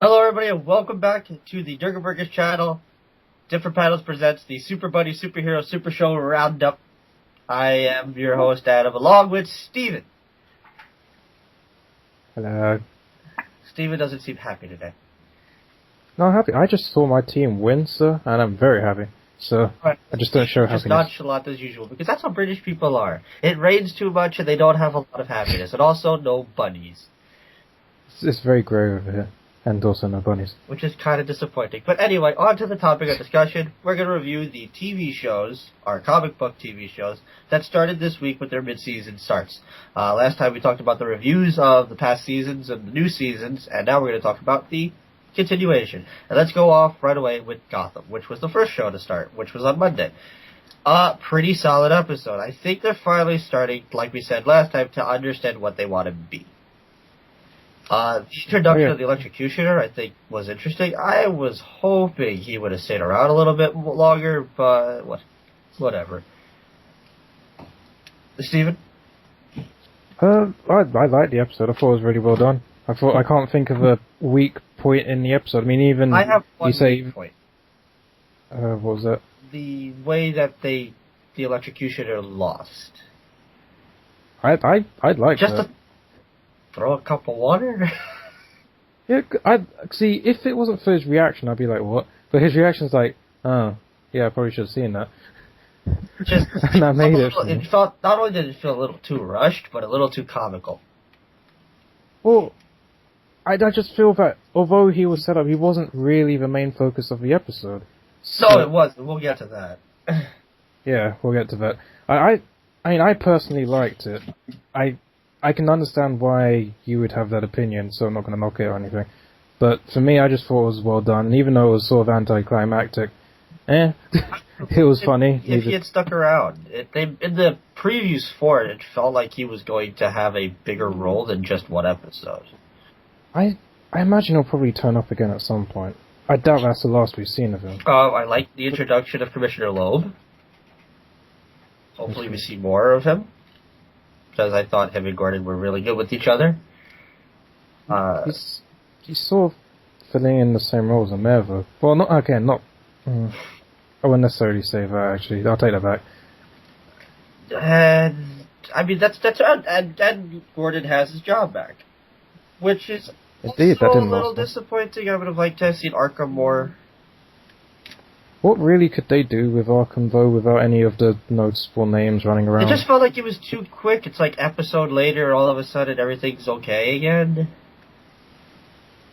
Hello everybody and welcome back to the Durga Burgers channel. Different Panels presents the Super Buddy Superhero Super Show Roundup. I am your host Adam along with Steven. Hello. Steven doesn't seem happy today. No, I'm happy. I just saw my team win, sir, and I'm very happy. So, Right. I just don't show happiness. Just nonchalant as usual, because that's how British people are. It rains too much and they don't have a lot of happiness. And also, no bunnies. It's very grey over here. And also no bunnies. Which is kind of disappointing. But anyway, on to the topic of discussion. We're going to review the TV shows, our comic book TV shows, that started this week with their mid-season starts. Last time we talked about the reviews of the past seasons and the new seasons, and now we're going to talk about the continuation. And let's go off right away with Gotham, which was the first show to start, which was on Monday. Pretty solid episode. I think they're finally starting, like we said last time, to understand what they want to be. The introduction of the Electrocutioner, I think, was interesting. I was hoping he would have stayed around a little bit longer, but whatever. Steven? I liked the episode. I thought it was really well done. I can't think of a weak point in the episode. I mean, even I have one weak point. What was that? The way that the Electrocutioner lost. I'd like Just that. to throw a cup of water? Yeah, I'd see, if it wasn't for his reaction, I'd be like, what? But his reaction's like, oh, yeah, I probably should have seen that. Just, and I made it. It felt, not only did it feel a little too rushed, but a little too comical. Well, I just feel that although he was set up, he wasn't really the main focus of the episode. So, no, it was. We'll get to that. Yeah, we'll get to that. I mean, I personally liked it. I can understand why you would have that opinion, so I'm not going to knock it or anything. But for me, I just thought it was well done, and even though it was sort of anticlimactic, it was funny. If he had stuck around. In the previews for it, it felt like he was going to have a bigger role than just one episode. I imagine he'll probably turn up again at some point. I doubt that's the last we've seen of him. I like the introduction of Commissioner Loeb. Hopefully we see more of him. Because I thought him and Gordon were really good with each other. He's sort of filling in the same role as Amerva. Well, not again, not... I wouldn't necessarily say that, actually. I'll take that back. And, I mean, and Gordon has his job back. Which is Indeed, also a little disappointing. I would have liked to have seen Arkham more. What really could they do with Arkham, though, without any of the noticeable names running around? It just felt like it was too quick. It's like episode later, all of a sudden everything's okay again.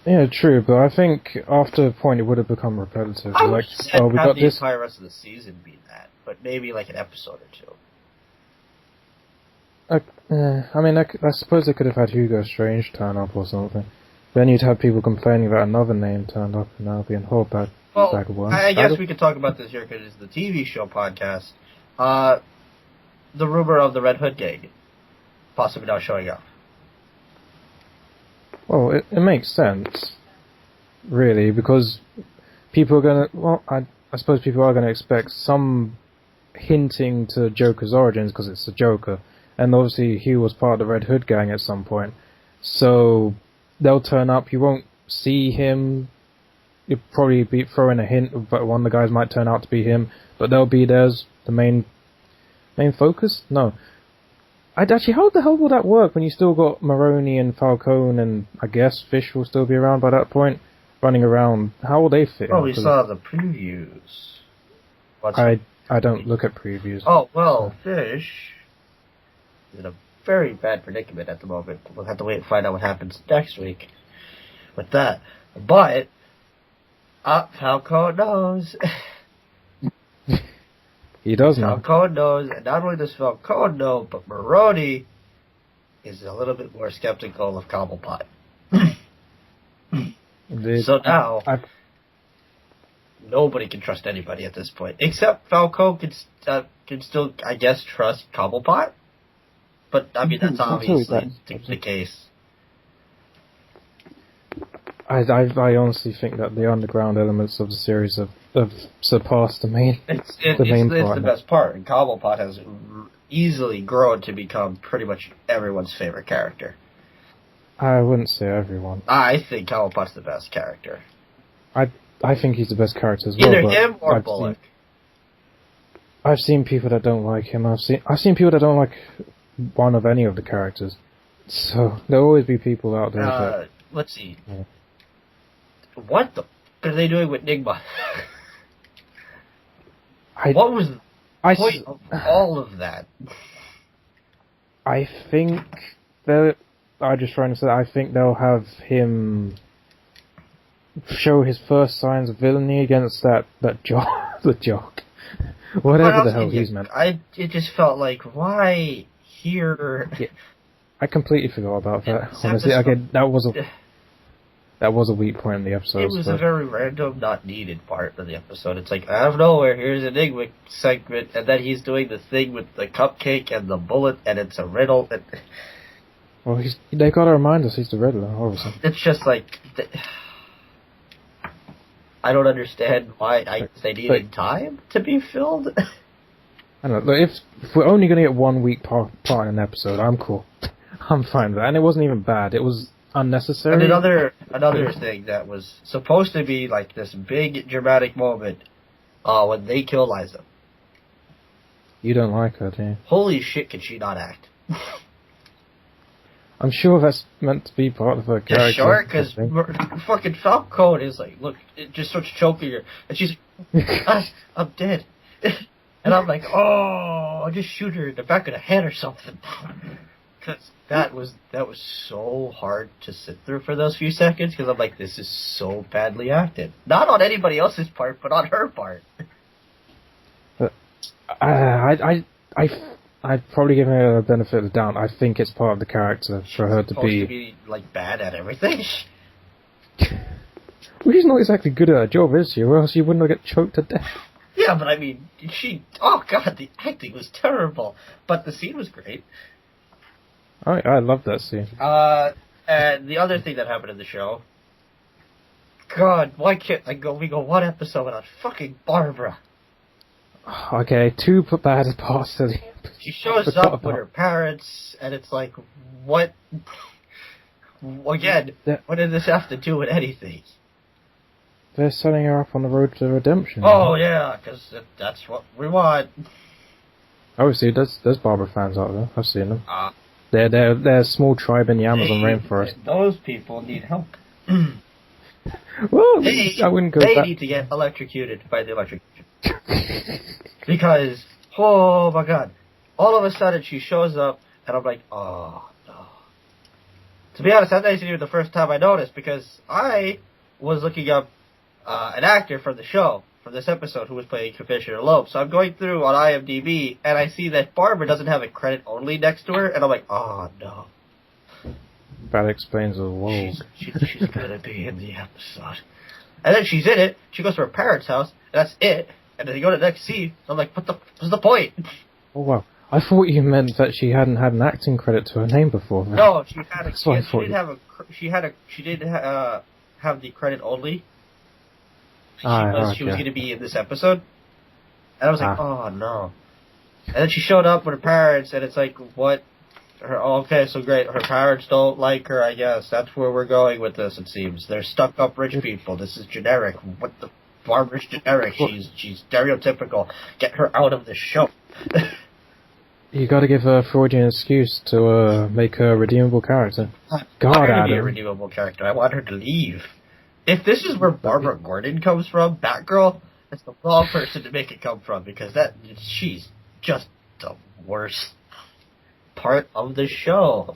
Yeah, true, but I think after a point it would have become repetitive. I like, would we have got the this. entire rest of the season be that, but maybe like an episode or two. I mean, I suppose they could have had Hugo Strange turn up or something. Then you'd have people complaining that another name turned up, and that would be a whole bag of worms. I guess we could talk about this here because it's the TV show podcast. The rumor of the Red Hood gang possibly not showing up. Well, it makes sense, really, because people are going to... Well, I suppose people are going to expect some hinting to Joker's origins because it's the Joker. And obviously he was part of the Red Hood gang at some point. So they'll turn up, you won't see him. You'll probably be throwing a hint, but one of the guys might turn out to be him. But they'll be there as the main focus? No. Actually, how the hell will that work when you still got Maroni and Falcone and I guess Fish will still be around by that point, running around? How will they fit? Oh, we saw the previews. I don't look at previews. Oh, well, Fish is in a very bad predicament at the moment. We'll have to wait and find out what happens next week with that. But, Falcone knows. He does know. Falcone knows, and not only does Falcone know, but Maroni is a little bit more skeptical of Cobblepot. So now, nobody can trust anybody at this point, except Falcone can still, I guess, trust Cobblepot. But I mean, that's obviously the case. I honestly think that the underground elements of the series have surpassed the main part. It's the best part, and Cobblepot has easily grown to become pretty much everyone's favorite character. I wouldn't say everyone. I think Cobblepot's the best character. I think he's the best character as well. Either him or Bullock. I've seen people that don't like him. I've seen people that don't like one of any of the characters. So there'll always be people out there that... Let's see. Yeah. What the f*** are they doing with Nigma? What was the point of all of that? I think I'm just trying to say, I think they'll have him show his first signs of villainy against the jock. Whatever the hell he's meant. It just felt like, why here? Yeah. I completely forgot about that. Honestly, again, that was a weak point in the episode. It was a very random, not needed part of the episode. It's like, out of nowhere, here's an Enigma segment, and then he's doing the thing with the cupcake and the bullet, and it's a riddle. Well, they gotta remind us he's the Riddler, obviously. It's just like... I don't understand why they needed time to be filled. I don't know. If we're only going to get 1 week part in an episode, I'm cool. I'm fine with that. And it wasn't even bad. It was unnecessary. And another thing that was supposed to be like this big dramatic moment when they kill Liza. You don't like her, do you? Holy shit, can she not act? I'm sure that's meant to be part of her character. Yeah, sure, because fucking Falcone is like, look, it just starts choking her. And she's like, I'm dead. And I'm like, oh, I'll just shoot her in the back of the head or something. Because that was so hard to sit through for those few seconds, because I'm like, this is so badly acted. Not on anybody else's part, but on her part. I'd probably give her a benefit of the doubt. I think it's part of the character for her to be like bad at everything. Well, she's not exactly good at her job, is she? Or else she wouldn't have got choked to death. Yeah, but I mean, oh god, the acting was terrible, but the scene was great. I love that scene. And the other thing that happened in the show, God, why can't we go one episode without fucking Barbara? Okay, two bad parts to the episode. She shows up with her parents, and it's like, what? Again, what did this have to do with anything? They're setting her up on the road to redemption. Oh, yeah, because that's what we want. Obviously, there's Barbara fans out there. I've seen them. They're a small tribe in the Amazon rainforest. Those people need help. Well, I wouldn't go They back. need to get electrocuted by the electric. Because, oh my god, all of a sudden she shows up, and I'm like, oh, no. To be honest, that isn't even the first time I noticed, because I was looking up an actor from the show, from this episode, who was playing Commissioner Loeb. So I'm going through on IMDb, and I see that Barbara doesn't have a credit only next to her, and I'm like, oh, no. That explains the woke. She's gonna be in the episode. And then she's in it, she goes to her parents' house, and that's it. And then they go to the next scene, so I'm like, what's the point? Oh, wow. I thought you meant that she hadn't had an acting credit to her name before. No, she did have the credit only. She was going to be in this episode. And I was like, oh, no. And then she showed up with her parents, and it's like, what? Okay, so great. Her parents don't like her, I guess. That's where we're going with this, it seems. They're stuck-up rich people. This is generic. What the... Barbara's generic. She's stereotypical. Get her out of the show. You gotta give her a Freudian excuse to make her a redeemable character. God, I want her Adam. to be a redeemable character. I want her to leave. If this is where Barbara Gordon comes from, Batgirl, that's the wrong person to make it come from, because she's just the worst part of the show.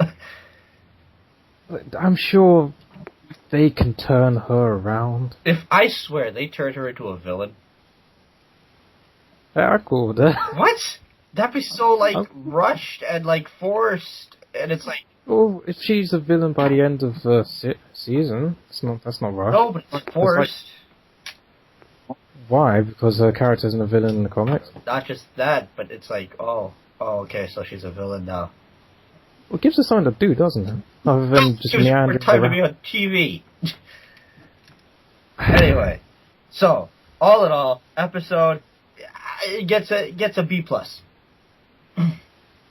I'm sure they can turn her around. If I swear they turned her into a villain. Yeah, cool with that. What? That'd be so, rushed and, forced, and it's like... Well, if she's a villain by the end of the season, that's not right. No, but it's forced. Why? Because her character isn't a villain in the comics? Not just that, but it's like, oh, okay, so she's a villain now. Well, it gives her something to do, doesn't it? Other than just meandering time to be around. on TV. Anyway, so all in all, episode it gets a B plus.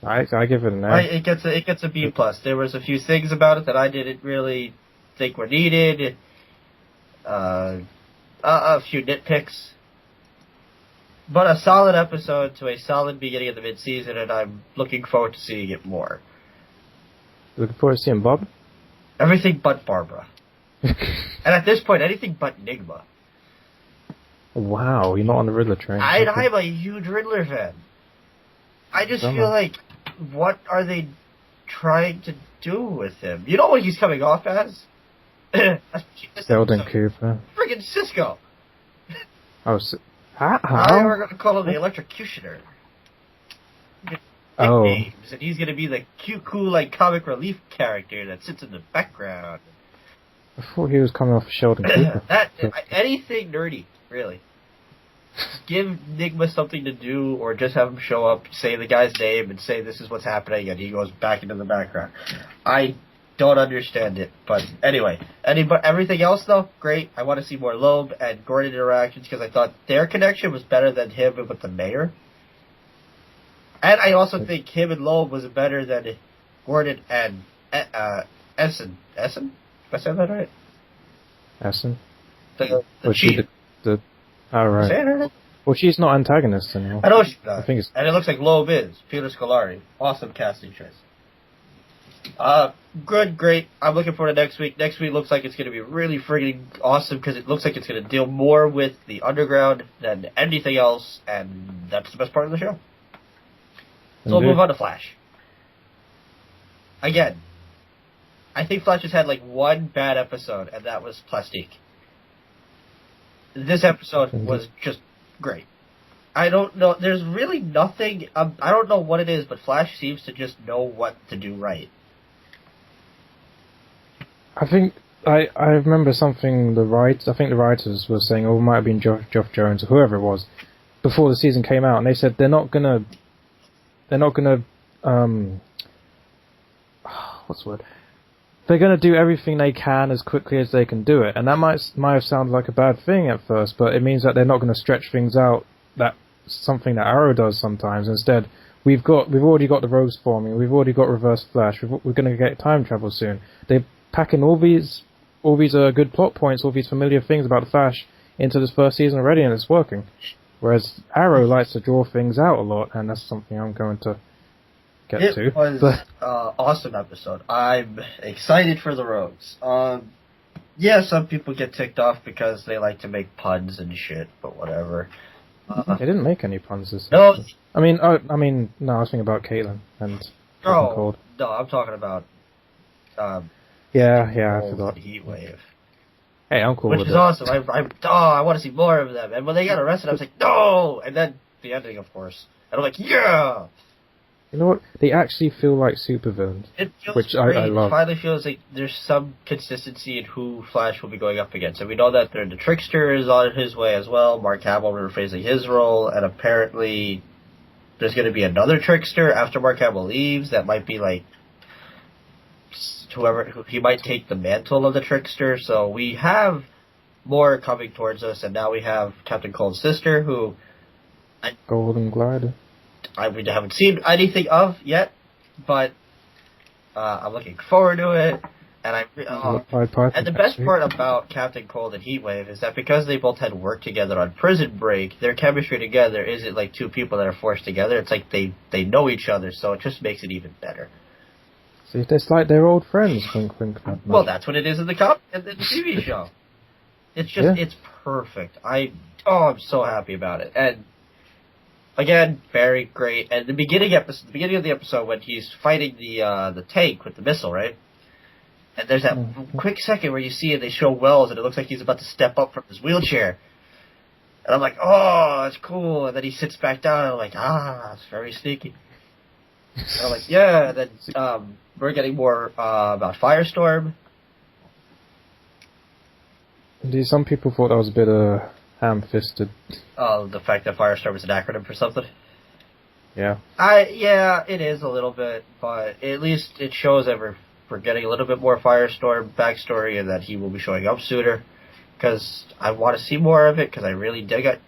I give it an A. It gets a B plus. There was a few things about it that I didn't really think were needed. A few nitpicks. But a solid episode to a solid beginning of the mid-season, and I'm looking forward to seeing it more. Looking forward to seeing Bob? Everything but Barbara. And at this point, anything but Nigma. Wow, you're not on the Riddler train. I'm a huge Riddler fan. I just feel like, what are they trying to do with him? You know what he's coming off as? Sheldon Cooper. Friggin' Cisco. Oh, how? We're going to call him the Electrocutioner. Oh. Nicknames, and he's going to be the cute, cool, like, comic relief character that sits in the background. I thought he was coming off of Sheldon Cooper. Anything nerdy, really. Just give Nigma something to do, or just have him show up, say the guy's name, and say this is what's happening, and he goes back into the background. I don't understand it, but anyway. Everything else, though, great. I want to see more Loeb and Gordon interactions, because I thought their connection was better than him with the mayor. And I also think him and Loeb was better than Gordon and Essen. Essen? Did I say that right? Essen? The chief. Oh, right. Say it right? Well, she's not antagonist anymore. I know she's not. I think it's... And it looks like Loeb is. Peter Scolari. Awesome casting choice. Good, great. I'm looking forward to next week. Next week looks like it's going to be really friggin' awesome because it looks like it's going to deal more with the underground than anything else, and that's the best part of the show. So we'll move on to Flash. Again, I think Flash has had like one bad episode, and that was Plastique. This episode was just great. I don't know. There's really nothing. I don't know what it is, but Flash seems to just know what to do right. I think I remember something I think the writers were saying, or it might have been Geoff Jones or whoever it was, before the season came out, and they said they're not gonna what's the word? They're gonna do everything they can as quickly as they can do it, and that might have sounded like a bad thing at first, but it means that they're not gonna stretch things out. That something that Arrow does sometimes. Instead, we've already got the rogues forming, we've already got Reverse Flash, we're gonna get time travel soon. They're packing all these good plot points, all these familiar things about the Flash into this first season already, and it's working. Whereas Arrow likes to draw things out a lot, and that's something I'm going to get to. It was an awesome episode. I'm excited for the rogues. Yeah, some people get ticked off because they like to make puns and shit, but whatever. They didn't make any puns this No. season. I mean, no, I was thinking about Caitlin and Cold. No, I'm talking about yeah, I forgot. Heat Wave. Hey, I'm cool with it. Which is awesome. I want to see more of them. And when they got arrested, I was like, no! And then the ending, of course. And I'm like, yeah! You know what? They actually feel like supervillains. It feels which great. I love. It finally feels like there's some consistency in who Flash will be going up against. And we know that the Trickster is on his way as well. Mark Hamill rephrasing his role. And apparently there's going to be another Trickster after Mark Hamill leaves that might be like he might take the mantle of the Trickster. So we have more coming towards us, and now we have Captain Cold's sister, who Golden Glider. We haven't seen anything of yet, but I'm looking forward to it. And and the best part about Captain Cold and Heatwave is that because they both had worked together on Prison Break, their chemistry together isn't like two people that are forced together. It's like they know each other, so it just makes it even better. See, it's like they're old friends. Wink, wink, nudge, nudge. Well, that's what it is in the TV show. It's just it's perfect. I'm so happy about it. And again, very great. And the beginning of the episode when he's fighting the tank with the missile, right? And there's that quick second where you see it. They show Wells, and it looks like he's about to step up from his wheelchair. And I'm like, oh, that's cool. And then he sits back down, and I'm like, it's very sneaky. And I'm like, yeah. And then we're getting more about Firestorm. Indeed, some people thought that was a bit ham-fisted. The fact that Firestorm is an acronym for something. Yeah. Yeah, it is a little bit, but at least it shows that we're getting a little bit more Firestorm backstory, and that he will be showing up sooner. Because I want to see more of it, because I really dig it.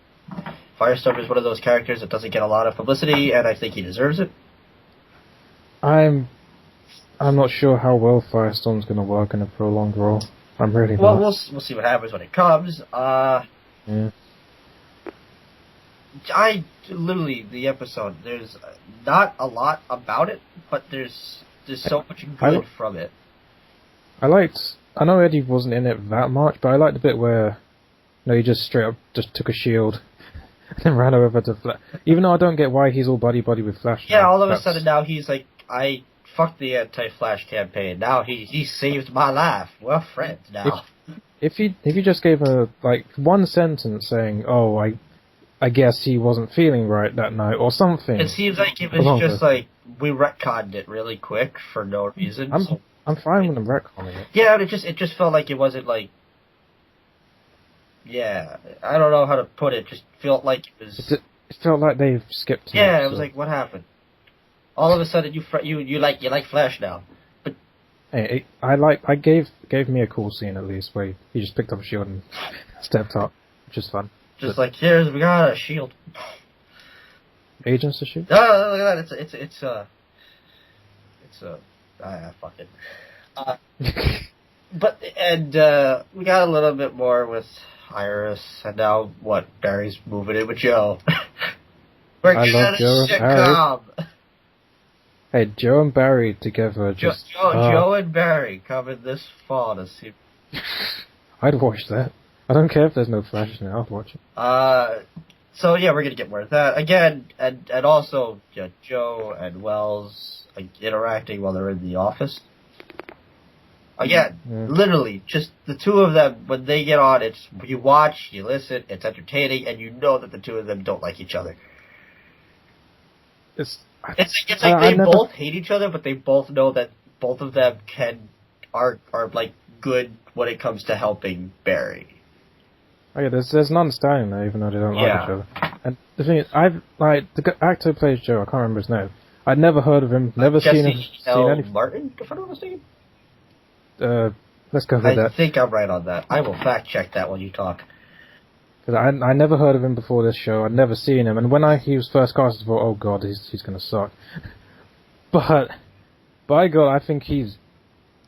Firestorm is one of those characters that doesn't get a lot of publicity, and I think he deserves it. I'm not sure how well Firestorm's going to work in a prolonged role. I'm really Well, not. we'll see what happens when it comes. Yeah. The episode, there's not a lot about it, but there's so much good from it. I know Eddie wasn't in it that much, but I liked the bit where, he just straight up just took a shield and then ran over to Flash. Even though I don't get why he's all buddy-buddy with Flash. Yeah, all of a sudden now he's like, I fucked the anti-Flash campaign. Now he saved my life. We're friends now. If he just gave one sentence saying, "Oh, I guess he wasn't feeling right that night," or something. It seems like it was just like we retconned it really quick for no reason. I'm fine with them retconning it. Yeah, but it just felt like it wasn't like. Yeah, I don't know how to put it. Just felt like it was. It felt like they skipped. Yeah, it was like, what happened? All of a sudden, you like Flash now. But hey, gave me a cool scene at least where he just picked up a shield and stepped up, which is fun. Just like, here's, we got a shield. Agents to shoot? Oh, look at that. Fuck it. We got a little bit more with Iris, and now, Barry's moving in with Joe. We're love Joe and sitcom. Hey, Joe and Barry together just... Joe and Barry coming this fall to see... I'd watch that. I don't care if there's no Flash in it, I'll watch it. So yeah, we're gonna get more of that. Again, and also, Joe and Wells interacting while they're in the office. Again, literally, just the two of them, when they get on, you watch, you listen, it's entertaining, and you know that the two of them don't like each other. It's like they both hate each other, but they both know that both of them are like good when it comes to helping Barry. Oh yeah, there's an understanding there, even though they don't like each other. And the thing is, the actor who plays Joe, I can't remember his name. I'd never heard of him, never seen him. Anything. Martin, if I'm not mistaken. Let's go with that. I think I'm right on that. I will fact check that when you talk. Because I never heard of him before this show. I'd never seen him, and when he was first cast, I thought, oh god, he's gonna suck. But by God, I think he's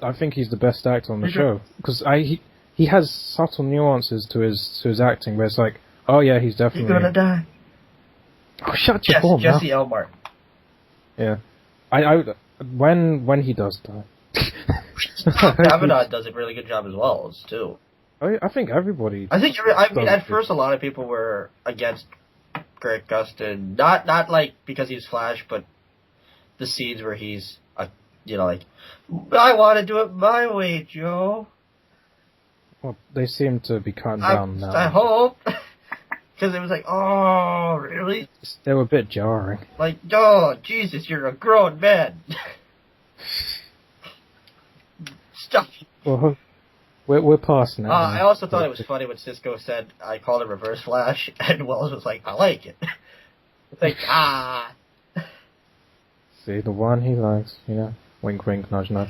the best actor on the show because he has subtle nuances to his acting where it's like, oh yeah, he's definitely gonna die. Oh, shut your mouth. Jesse Elmart. Yeah, when he does die. Kavanaugh does a really good job as well, too. I think everybody. At first, a lot of people were against Grant Gustin, not like because he's Flash, but the scenes where he's, I want to do it my way, Joe. Well, they seem to be cutting down now. I hope. Because it was like, oh, really? They were a bit jarring. Like, oh, Jesus, you're a grown man. Stop. Well, we're past now. I also thought it was funny when Cisco said, I called it Reverse Flash, and Wells was like, I like it. It's like, See, the one he likes, wink, wink, nudge, nudge.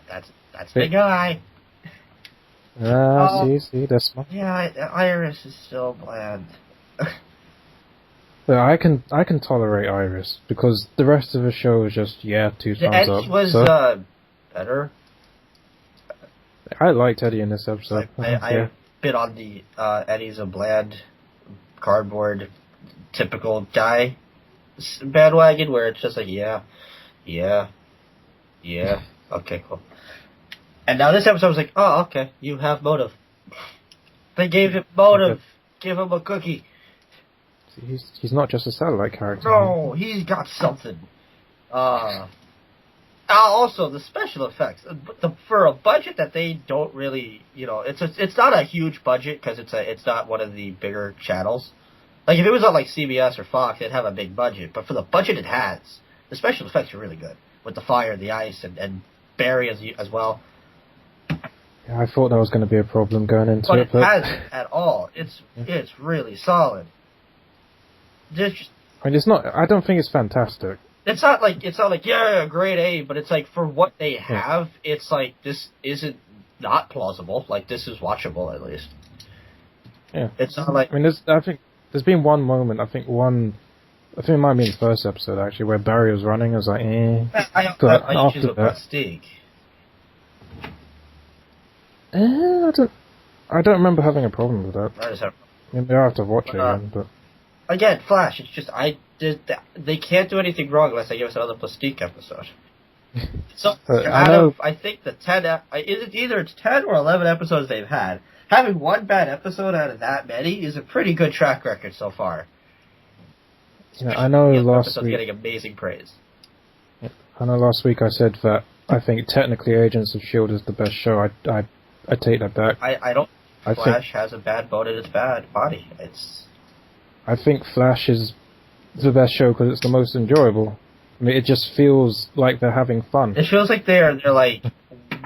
That's the guy. See, that's smart. Yeah, Iris is so bland. But I can tolerate Iris because the rest of the show is just 2 thumbs up. Eddie was better. I liked Eddie in this episode. I bit on the Eddie's a bland, cardboard, typical guy bandwagon where it's just like yeah, okay, cool. And now this episode was like, oh, okay, you have motive. They gave him motive. Okay. Give him a cookie. He's not just a satellite character. No, he's got something. Also, the special effects. For a budget that they don't really, it's not a huge budget because it's not one of the bigger channels. Like, if it was on, like, CBS or Fox, they'd have a big budget. But for the budget it has, the special effects are really good. With the fire, the ice, and Barry as well. Yeah, I thought that was going to be a problem going into it. But it hasn't at all. It's really solid. It's not. I don't think it's fantastic. It's not like grade A, but it's like for what they have, it's like this isn't not plausible. Like this is watchable at least. Yeah, it's not like. I think there's been one moment. I think one I think it might be the first episode actually, where Barry was running. I was like, eh. But I after issues with that, Mystique. I don't remember having a problem with that. I just have. Maybe I have to watch it again, but Again, Flash. It's just they can't do anything wrong unless they give us another Mystique episode. So I think the 10 either it's 10 or 11 episodes they've had. Having one bad episode out of that many is a pretty good track record so far. yeah, I know last week getting amazing praise. I know last week I said that I think technically Agents of S.H.I.E.L.D. is the best show. I take that back. I don't think Flash has a bad bone in its bad body. I think Flash is the best show because it's the most enjoyable. I mean, it just feels like they're having fun. It feels like they're like,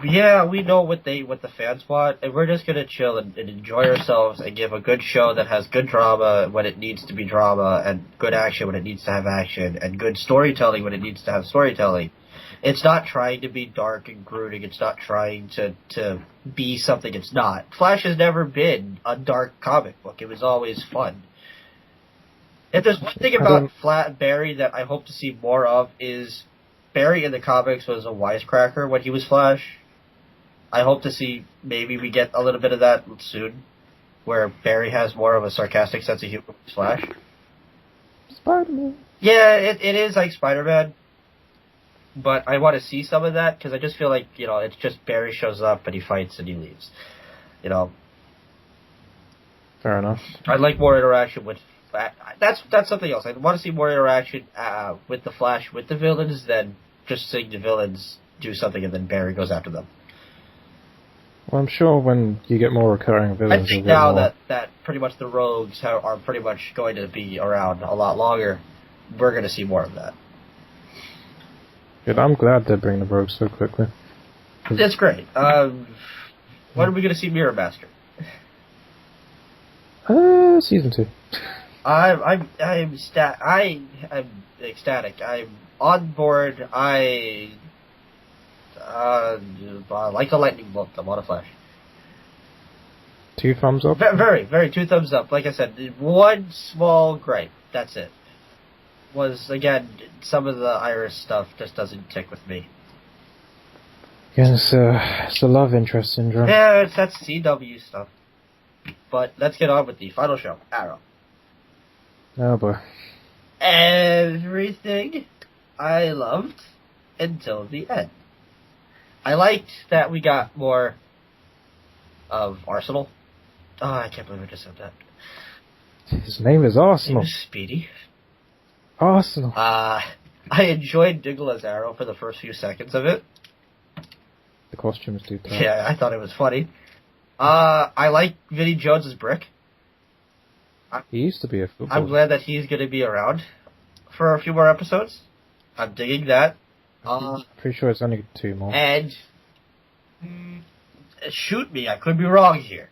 yeah, we know what the fans want, and we're just gonna chill and enjoy ourselves and give a good show that has good drama when it needs to be drama, and good action when it needs to have action, and good storytelling when it needs to have storytelling. It's not trying to be dark and brooding. It's not trying to be something it's not. Flash has never been a dark comic book. It was always fun. If there's one thing about Barry that I hope to see more of is Barry in the comics was a wisecracker when he was Flash. I hope to see maybe we get a little bit of that soon, where Barry has more of a sarcastic sense of humor with Flash. Spider-Man. Yeah, it is like Spider-Man, but I want to see some of that because I just feel like it's just Barry shows up and he fights and he leaves. Fair enough. I'd like more interaction with. That's something else. I want to see more interaction with the Flash with the villains than just seeing the villains do something and then Barry goes after them. Well, I'm sure when you get more recurring villains, I think now that pretty much the rogues are pretty much going to be around a lot longer, we're going to see more of that. Good. I'm glad they bring the rogues so quickly. It's great. When are we going to see Mirror Master? Season 2. I'm ecstatic. I'm on board. I like the lightning bolt. I'm on a Flash. 2 thumbs up? Very, very 2 thumbs up. Like I said, one small gripe. That's it. Was, again, some of the Iris stuff just doesn't tick with me. Yeah, it's a love interest syndrome. Yeah, that's CW stuff. But let's get on with the final show, Arrow. Oh boy. Everything I loved until the end. I liked that we got more of Arsenal. Oh, I can't believe I just said that. His name is Arsenal. His name is Speedy. Arsenal. I enjoyed Diggle as Arrow for the first few seconds of it. The costumes do that. Yeah, I thought it was funny. I like Vinnie Jones as Brick. He used to be a footballer. I'm glad that he's going to be around for a few more episodes. I'm digging that. Pretty sure it's only 2 more. And shoot me, I could be wrong here.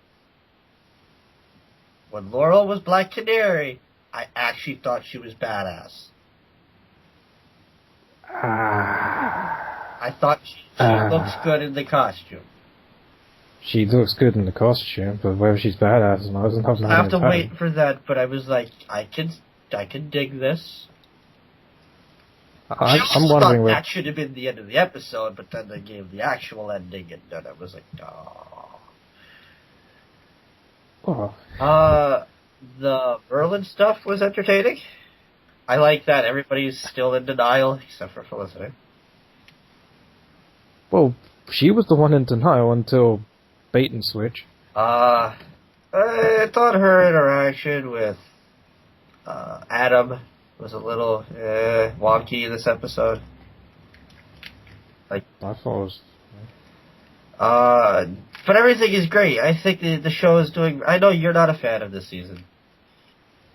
When Laurel was Black Canary, I actually thought she was badass. I thought she looks good in the costume. She looks good in the costume, but whether she's badass or not is not. I have to wait for that, but I was like, I can dig this. I'm wondering that should have been the end of the episode, but then they gave the actual ending, and then I was like, oh. The Merlin stuff was entertaining. I like that everybody's still in denial, except for Felicity. Well, she was the one in denial until Bait and Switch. I thought her interaction with Adam was a little wonky in this episode. Like, I thought it was. But everything is great. I think the show is doing. I know you're not a fan of this season.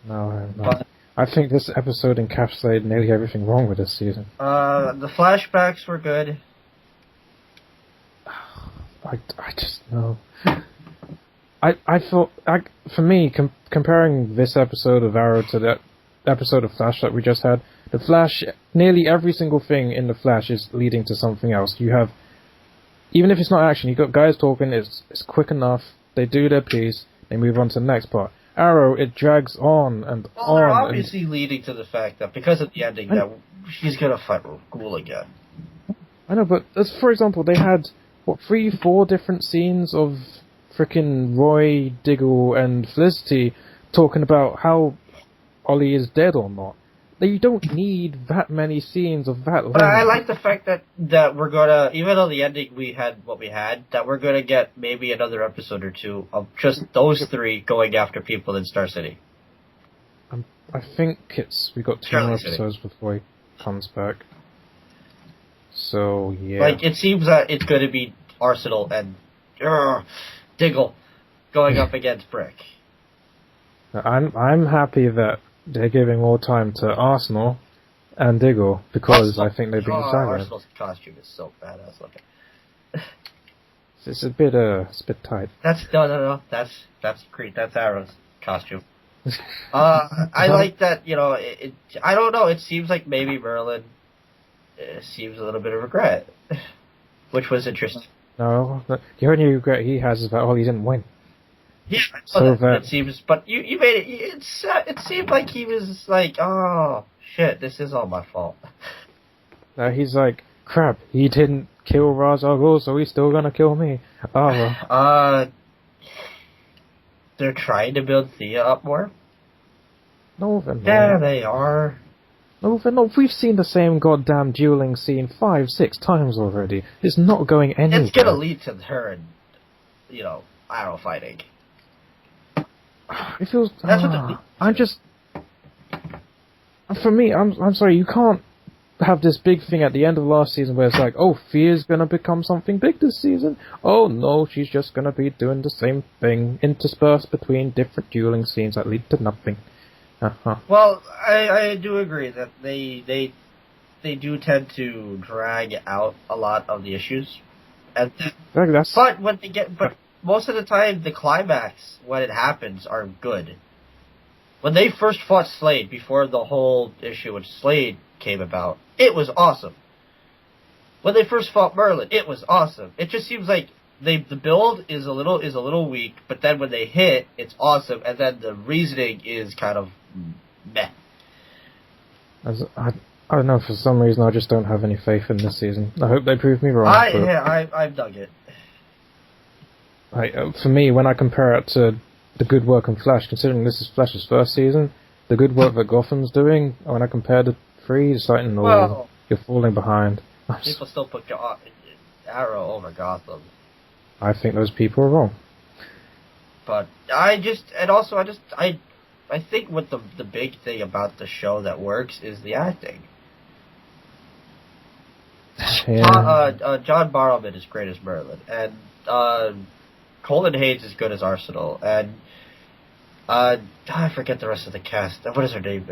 No, I'm not. I think this episode encapsulated nearly everything wrong with this season. The flashbacks were good. I just know. I thought, for me, comparing this episode of Arrow to that episode of Flash that we just had, the Flash, nearly every single thing in the Flash is leading to something else. You have, even if it's not action, you've got guys talking, it's quick enough, they do their piece, they move on to the next part. Arrow, it drags on and Well, they're on. obviously leading to the fact that because of the ending, that she's gonna fight Ghoul again. I know, but as for example, they had 3, 4 different scenes of frickin' Roy, Diggle, and Felicity talking about how Ollie is dead or not. You don't need that many scenes of that. But I like the fact that we're gonna, even though the ending we had what we had, that we're gonna get maybe another episode or two of just those three going after people in Star City. I think we got 2 more episodes before he comes back. So yeah, like it seems that it's going to be Arsenal and Diggle going up against Brick. I'm happy that they're giving more time to Arsenal and Diggle because I think they've been silent. Arsenal's costume is so badass looking. It's a bit tight. No. That's Creed. That's Arrow's costume. I like that. I don't know. It seems like maybe Merlin seems a little bit of regret, which was interesting. No, the only regret he has is that he didn't win. Yeah, so it seems. But you made it. It seemed like he was like, oh shit, this is all my fault. He's like, crap. He didn't kill Ra's al Ghul, so he's still gonna kill me. Oh well. They're trying to build Thea up more. No, they're not. Yeah, they are. No, they're not. We've seen the same goddamn dueling scene 5, 6 times already. It's not going anywhere. It's gonna lead to her and, Arrow fighting. It feels. That's what I'm just. For me, I'm sorry. You can't have this big thing at the end of last season where it's like, oh, Thea's gonna become something big this season. Oh no, she's just gonna be doing the same thing, interspersed between different dueling scenes that lead to nothing. Well, I do agree that they do tend to drag out a lot of the issues, but most of the time the climax when it happens are good. When they first fought Slade before the whole issue with Slade came about, it was awesome. When they first fought Merlin, it was awesome. It just seems like the build is a little weak, but then when they hit, it's awesome, and then the reasoning is kind of meh. I don't know, for some reason I just don't have any faith in this season. I hope they prove me wrong. I've dug it. For me, when I compare it to the good work in Flash, considering this is Flash's first season, the good work that Gotham's doing, when I compare the three, it's like, no, you're falling behind. People still put Arrow over Gotham. I think those people are wrong. But I think what the big thing about the show that works is the acting. Yeah. John Barrowman is great as Merlin, and Colin Haynes is good as Arsenal, and I forget the rest of the cast. What is her name?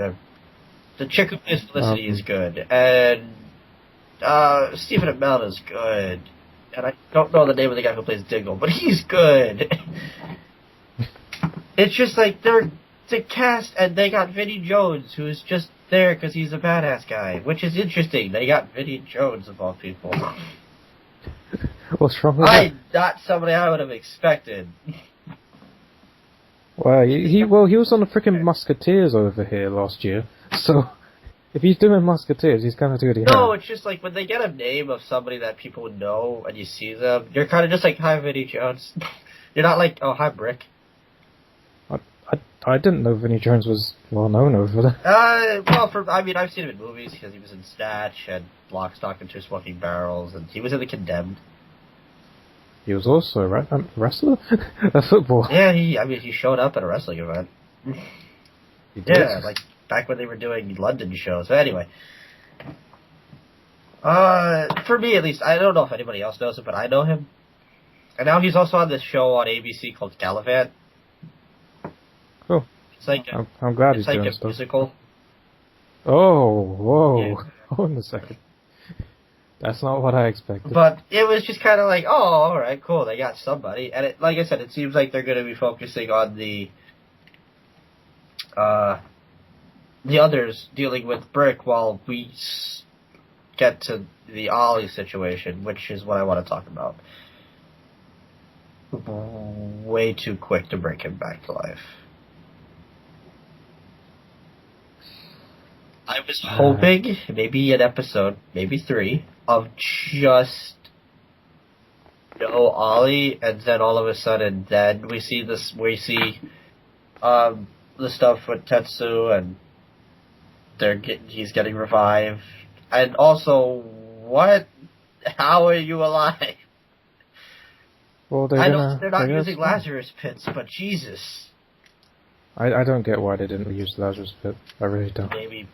The chick who plays Felicity is good, and Stephen Amell is good, and I don't know the name of the guy who plays Diggle, but he's good. It's just like they're the cast, and they got Vinnie Jones, who's just there because he's a badass guy, which is interesting. They got Vinnie Jones of all people. What's wrong with that? Not somebody I would have expected. Well, he was on the freaking Musketeers over here last year, so if he's doing Musketeers, he's gonna do it here. No, it's just like when they get a name of somebody that people would know and you see them, you're kind of just like, hi, Vinnie Jones. You're not like, oh, hi, Brick. I didn't know Vinnie Jones was well known over there. I've seen him in movies because he was in Snatch and Lock, Stock, and Two Smoking Barrels, and he was in The Condemned. He was also a wrestler? A football. Yeah, he showed up at a wrestling event. He did? Yeah, like back when they were doing London shows. So anyway. For me at least, I don't know if anybody else knows him, but I know him. And now he's also on this show on ABC called Gallivant. Cool. It's like I'm glad he's doing stuff. It's like a musical. Oh, whoa. Yeah. Hold on a second. That's not what I expected. But it was just kind of like, oh, alright, cool, they got somebody. And like I said, it seems like they're going to be focusing on the others dealing with Brick while we get to the Ollie situation, which is what I want to talk about. Way too quick to bring him back to life. I was hoping maybe an episode, maybe 3, of just no Ollie, and then all of a sudden, then we see the stuff with Tetsu, and he's getting revived, and also, what? How are you alive? Well, I know they're not using Lazarus pits, but Jesus. I don't get why they didn't use Lazarus pit. I really don't. Maybe,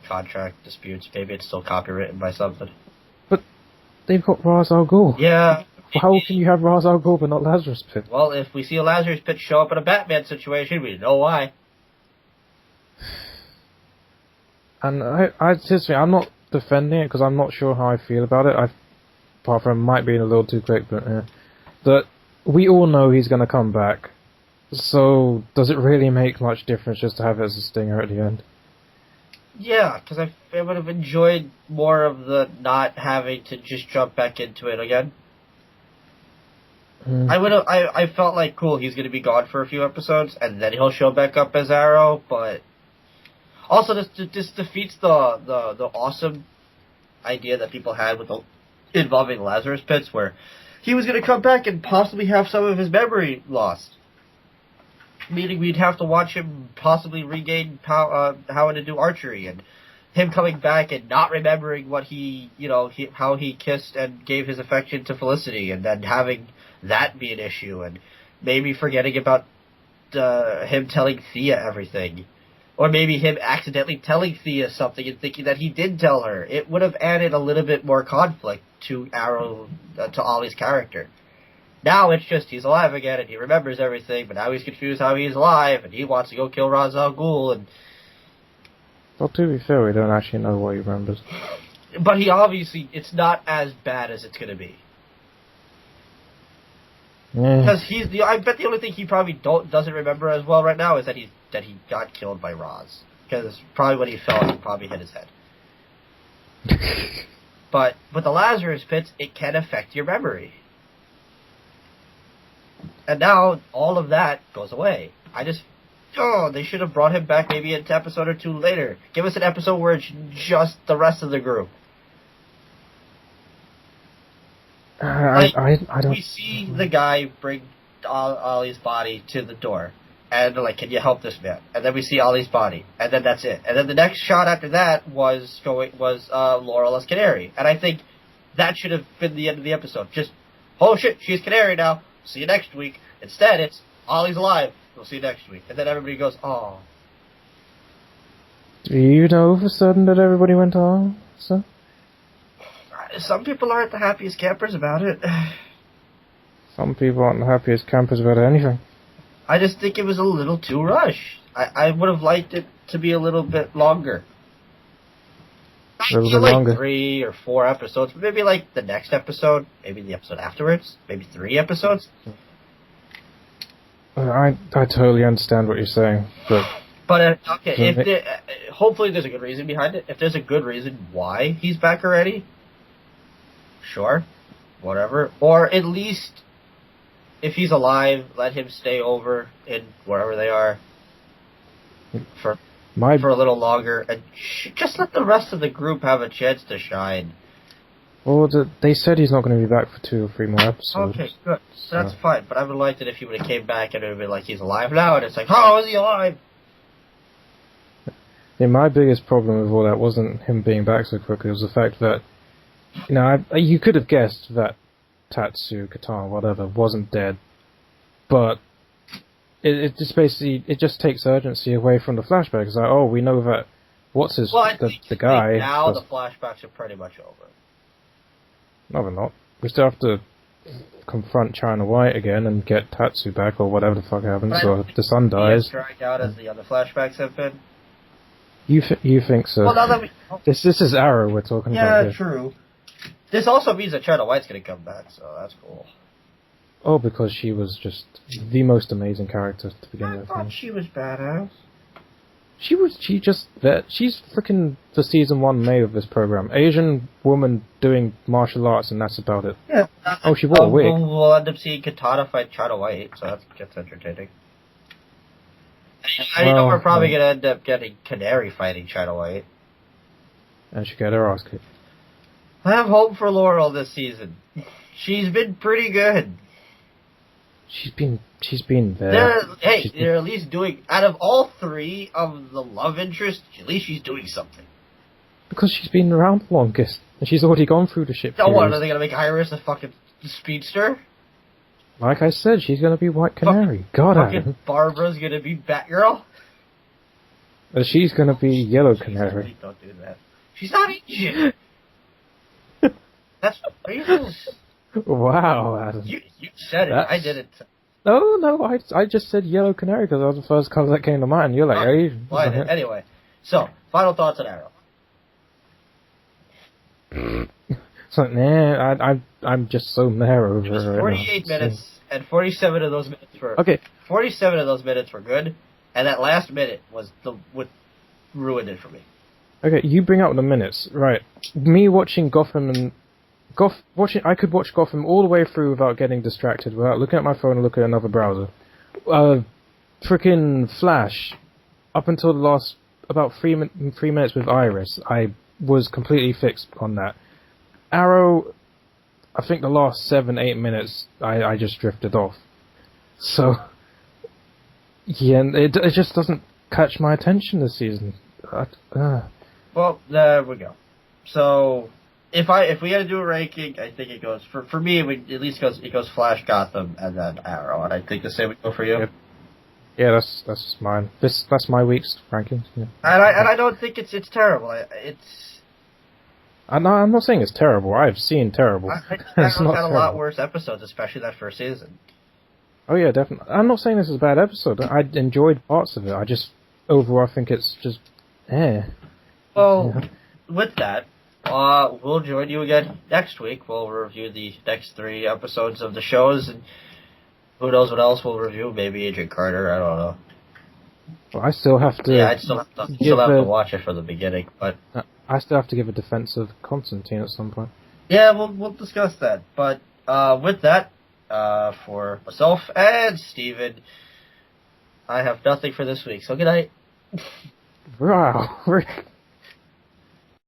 contract disputes. Maybe it's still copywritten by something. But they've got Ra's al Ghul. Yeah. How can you have Ra's al Ghul but not Lazarus pit? Well, if we see a Lazarus pit show up in a Batman situation, we know why. And I'm not defending it because I'm not sure how I feel about it. Apart from it might be a little too quick, but yeah. That we all know he's going to come back. So does it really make much difference just to have it as a stinger at the end? Yeah, because I would have enjoyed more of the not having to just jump back into it again. I felt like, cool, he's going to be gone for a few episodes, and then he'll show back up as Arrow, but also this defeats the awesome idea that people had with involving Lazarus Pits, where he was going to come back and possibly have some of his memory lost. Meaning we'd have to watch him possibly regain how to do archery, and him coming back and not remembering what how he kissed and gave his affection to Felicity, and then having that be an issue, and maybe forgetting about him telling Thea everything. Or maybe him accidentally telling Thea something and thinking that he did tell her. It would have added a little bit more conflict to to Ollie's character. Now it's just he's alive again and he remembers everything, but now he's confused how he's alive and he wants to go kill Ra's al Ghul. And well, to be fair, we don't actually know what he remembers. But he obviously, it's not as bad as it's going to be. Because I bet the only thing he probably doesn't remember as well right now is that he got killed by Ra's. Because probably when he fell, he probably hit his head. But with the Lazarus Pits, it can affect your memory. And now, all of that goes away. They should have brought him back maybe an episode or 2 later. Give us an episode where it's just the rest of the group. I don't... We see the guy bring Ollie's body to the door. And they're like, can you help this man? And then we see Ollie's body. And then that's it. And then the next shot after that was Laurel as Canary. And I think that should have been the end of the episode. Just, oh shit, she's Canary now. See you next week. Instead, it's Ollie's alive. We'll see you next week. And then everybody goes, oh. Do you know for certain that everybody went on? So? Some people aren't the happiest campers about it. Some people aren't the happiest campers about anything. I just think it was a little too rushed. I would have liked it to be a little bit longer. A little bit longer. 3 or 4 episodes, but maybe like the next episode, maybe the episode afterwards, maybe 3 episodes. I totally understand what you're saying, but okay, hopefully there's a good reason behind it. If there's a good reason why he's back already, sure, whatever. Or at least, if he's alive, let him stay over in wherever they are for a little longer, and just let the rest of the group have a chance to shine. Well, they said he's not going to be back for 2 or 3 more episodes. Okay, good. So that's fine, but I would have liked it if he would have came back and it would have been like he's alive now, and it's like, oh, is he alive? Yeah, my biggest problem with all that wasn't him being back so quickly, it was the fact that, you could have guessed that Tatsu, Katana, whatever, wasn't dead, but it just basically, it just takes urgency away from the flashback. It's like, oh, we know that, the guy... Now the flashbacks are pretty much over. No, they're not. We still have to confront China White again and get Tatsu back, or whatever the fuck happens, or the sun dies. Dragged out as the other flashbacks have been. You think so? Well, now that this is Arrow we're talking about. Yeah, true. This also means that China White's going to come back, so that's cool. Oh, because she was just the most amazing character to begin with. I thought she was badass. She's freaking the season 1 May of this program. Asian woman doing martial arts, and that's about it. Yeah. Oh, she wore a wig. We'll end up seeing Katana fight China White, so that's entertaining. I know we're probably going to end up getting Canary fighting China White. And she got her ass kicked. I have hope for Laurel this season. She's been pretty good. She's been there. They're at least doing, out of all three of the love interests, at least she's doing something. Because she's been around the longest, and she's already gone through the ship. What, are they going to make Iris a fucking speedster? Like I said, she's going to be White Canary. God, Adam. Barbara's going to be Batgirl? She's going to be Yellow Canary. Don't do that. She's not Asian. That's racist. Wow, Adam. You said it. I didn't. No, I just said Yellow Canary because that was the first color that came to mind. You're like, hey. Well, anyway, so final thoughts on Arrow. So I'm just so meh over it. Was 48 minutes, and 47 of those minutes were 47 of those minutes were good, and that last minute was what ruined it for me. Okay, you bring out the minutes, right? Me watching Gotham I could watch Gotham all the way through without getting distracted, without looking at my phone and looking at another browser. Frickin' Flash, up until the last about 3 minutes with Iris, I was completely fixed on that. Arrow, I think the last 7-8 minutes, I just drifted off. So, yeah, it just doesn't catch my attention this season. Well, there we go. So, if we had to do a ranking, I think it goes for me. It goes Flash, Gotham, and then Arrow, and I think the same would go for you. Yep. Yeah, that's mine. That's my week's rankings. Yeah. And I don't think it's terrible. I'm not saying it's terrible. I've seen terrible. It's had a lot worse episodes, especially that first season. Oh yeah, definitely. I'm not saying this is a bad episode. I enjoyed parts of it. I just overall I think it's just Well, with that, we'll join you again next week. We'll review the next 3 episodes of the shows, and who knows what else we'll review? Maybe Agent Carter. I don't know. Well, I still have to. Yeah, I still have to watch it from the beginning, but I still have to give a defense of Constantine at some point. Yeah, we'll discuss that. But with that, for myself and Steven, I have nothing for this week. So good night. Wow.